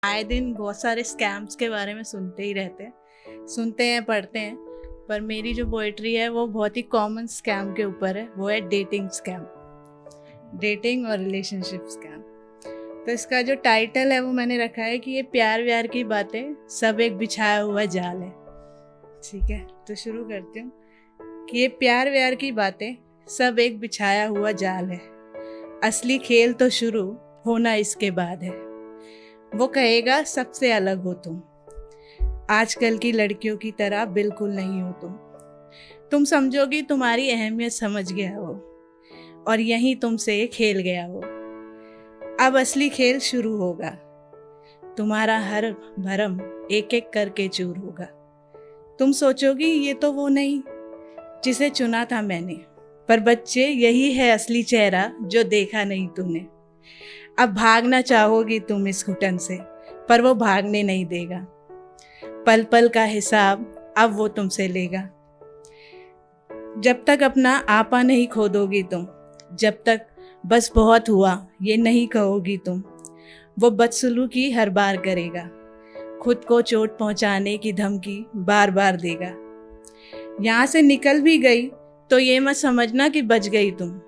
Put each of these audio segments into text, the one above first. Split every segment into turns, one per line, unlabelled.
आए दिन बहुत सारे स्कैम्स के बारे में सुनते ही रहते हैं, सुनते हैं, पढ़ते हैं। पर मेरी जो पोइट्री है वो बहुत ही कॉमन स्कैम के ऊपर है, वो है डेटिंग स्कैम, डेटिंग और रिलेशनशिप स्कैम। तो इसका जो टाइटल है वो मैंने रखा है कि ये प्यार व्यार की बातें सब एक बिछाया हुआ जाल है। ठीक है, तो शुरू करती हूँ कि ये प्यार व्यार की बातें सब एक बिछाया हुआ जाल है, असली खेल तो शुरू होना इसके बाद है। वो कहेगा सबसे अलग हो तुम, आजकल की लड़कियों की तरह बिल्कुल नहीं हो तुम समझोगी तुम्हारी अहमियत समझ गया वो, और यहीं तुमसे खेल गया वो। अब असली खेल शुरू होगा, तुम्हारा हर भरम एक एक करके चूर होगा। तुम सोचोगी ये तो वो नहीं जिसे चुना था मैंने, पर बच्चे यही है असली चेहरा जो देखा नहीं तूने। अब भागना चाहोगी तुम इस घुटन से, पर वो भागने नहीं देगा। पल पल का हिसाब अब वो तुमसे लेगा। जब तक अपना आपा नहीं खो दोगी तुम, जब तक बस बहुत हुआ ये नहीं कहोगी तुम, वो बदसलूकी हर बार करेगा, खुद को चोट पहुंचाने की धमकी बार बार देगा। यहाँ से निकल भी गई तो ये मत समझना कि बच गई तुम,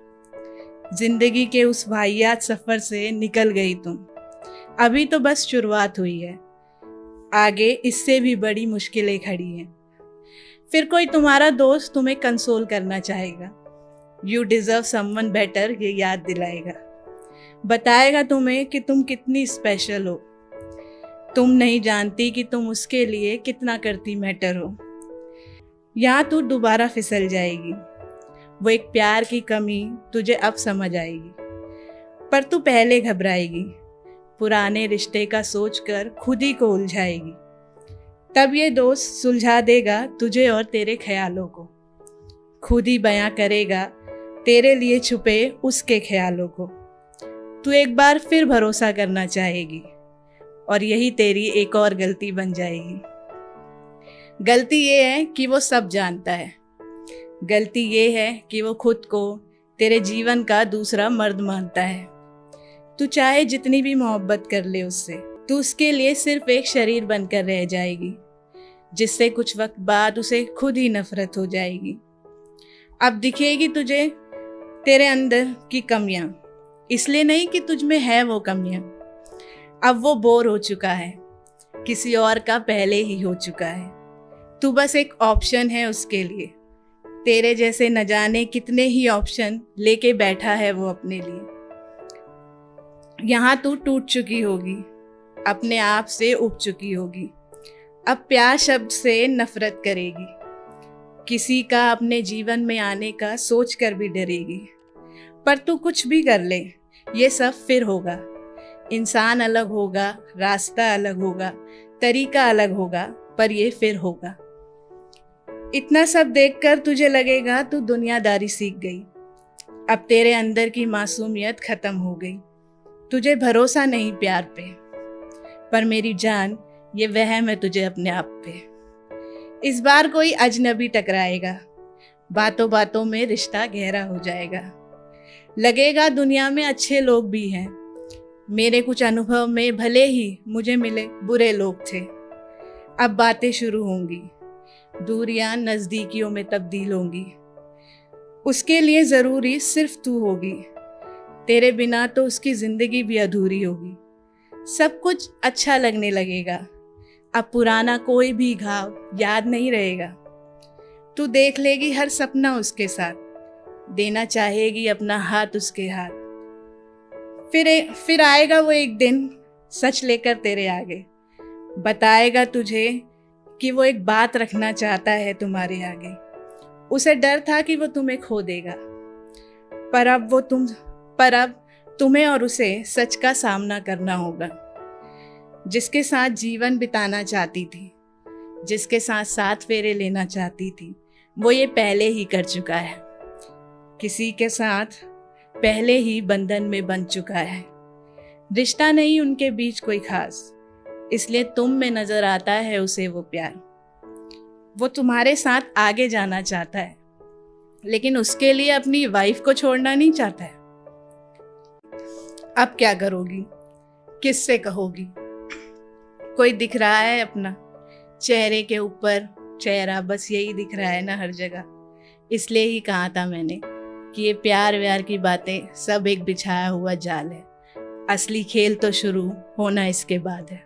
जिंदगी के उस वाहियात सफ़र से निकल गई तुम। अभी तो बस शुरुआत हुई है, आगे इससे भी बड़ी मुश्किलें खड़ी हैं। फिर कोई तुम्हारा दोस्त तुम्हें कंसोल करना चाहेगा, यू डिज़र्व समवन बेटर ये याद दिलाएगा, बताएगा तुम्हें कि तुम कितनी स्पेशल हो। तुम नहीं जानती कि तुम उसके लिए कितना करती मैटर हो। यहाँ तू दोबारा फिसल जाएगी, वो एक प्यार की कमी तुझे अब समझ आएगी, पर तू पहले घबराएगी, पुराने रिश्ते का सोचकर खुद ही को उलझाएगी। तब ये दोस्त सुलझा देगा तुझे और तेरे ख्यालों को, खुद ही बयां करेगा तेरे लिए छुपे उसके ख्यालों को। तू एक बार फिर भरोसा करना चाहेगी, और यही तेरी एक और गलती बन जाएगी। गलती ये है कि वो सब जानता है, गलती ये है कि वो खुद को तेरे जीवन का दूसरा मर्द मानता है। तू चाहे जितनी भी मोहब्बत कर ले उससे, तू उसके लिए सिर्फ एक शरीर बनकर रह जाएगी, जिससे कुछ वक्त बाद उसे खुद ही नफरत हो जाएगी। अब दिखेगी तुझे तेरे अंदर की कमियां, इसलिए नहीं कि तुझ में है वो कमियां। अब वो बोर हो चुका है, किसी और का पहले ही हो चुका है। तू बस एक ऑप्शन है उसके लिए, तेरे जैसे न जाने कितने ही ऑप्शन लेके बैठा है वो अपने लिए। यहाँ तू टूट चुकी होगी, अपने आप से उब चुकी होगी, अब प्यार शब्द से नफरत करेगी, किसी का अपने जीवन में आने का सोच कर भी डरेगी। पर तू कुछ भी कर ले, ये सब फिर होगा। इंसान अलग होगा, रास्ता अलग होगा, तरीका अलग होगा, पर ये फिर होगा। इतना सब देखकर तुझे लगेगा तू दुनियादारी सीख गई, अब तेरे अंदर की मासूमियत खत्म हो गई। तुझे भरोसा नहीं प्यार पे, पर मेरी जान ये वहम है तुझे अपने आप पे। इस बार कोई अजनबी टकराएगा, बातों बातों में रिश्ता गहरा हो जाएगा। लगेगा दुनिया में अच्छे लोग भी हैं, मेरे कुछ अनुभव में भले ही मुझे मिले बुरे लोग थे। अब बातें शुरू होंगी, दूरियां नज़दीकियों में तब्दील होंगी, उसके लिए ज़रूरी सिर्फ तू होगी, तेरे बिना तो उसकी ज़िंदगी भी अधूरी होगी। सब कुछ अच्छा लगने लगेगा, अब पुराना कोई भी घाव याद नहीं रहेगा। तू देख लेगी हर सपना उसके साथ, देना चाहेगी अपना हाथ उसके हाथ। फिर आएगा वो एक दिन सच लेकर तेरे आगे, बताएगा तुझे कि वो एक बात रखना चाहता है तुम्हारे आगे। उसे डर था कि वो तुम्हें खो देगा, पर अब तुम्हें और उसे सच का सामना करना होगा। जिसके साथ जीवन बिताना चाहती थी, जिसके साथ 7 फेरे लेना चाहती थी, वो ये पहले ही कर चुका है, किसी के साथ पहले ही बंधन में बंध चुका है। रिश्ता नहीं उनके बीच कोई खास, इसलिए तुम में नजर आता है उसे वो प्यार। वो तुम्हारे साथ आगे जाना चाहता है, लेकिन उसके लिए अपनी वाइफ को छोड़ना नहीं चाहता है। अब क्या करोगी, किससे कहोगी? कोई दिख रहा है अपना चेहरे के ऊपर चेहरा, बस यही दिख रहा है ना हर जगह। इसलिए ही कहा था मैंने कि ये प्यार व्यार की बातें सब एक बिछाया हुआ जाल है, असली खेल तो शुरू होना इसके बाद है।